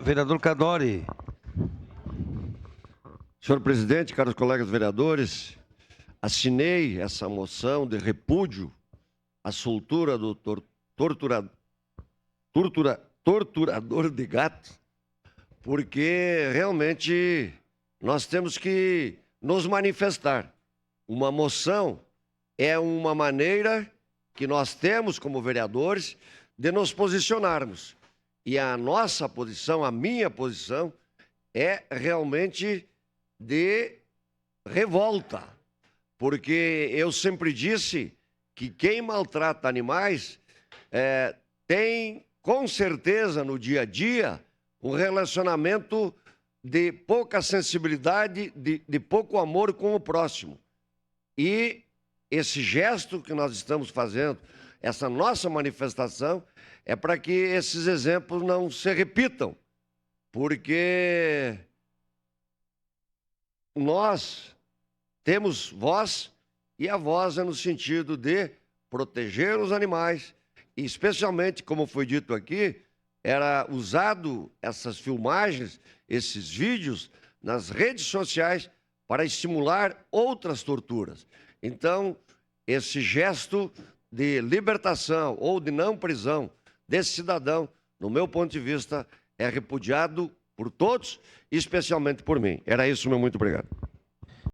Vereador Cadori. Senhor presidente, caros colegas vereadores, assinei essa moção de repúdio à soltura do torturador de gato, porque realmente nós temos que nos manifestar. Uma moção é uma maneira que nós temos como vereadores de nos posicionarmos. E a nossa posição, a minha posição, é realmente de revolta, porque eu sempre disse que quem maltrata animais tem, com certeza, no dia a dia, um relacionamento de pouca sensibilidade, de pouco amor com o próximo. E esse gesto que nós estamos fazendo, essa nossa manifestação, é para que esses exemplos não se repitam, porque nós temos voz, e a voz é no sentido de proteger os animais, e especialmente, como foi dito aqui, era usado essas filmagens, esses vídeos, nas redes sociais para estimular outras torturas. Então, esse gesto de libertação ou de não prisão desse cidadão, no meu ponto de vista, é repudiado por todos, especialmente por mim. Era isso, meu muito obrigado.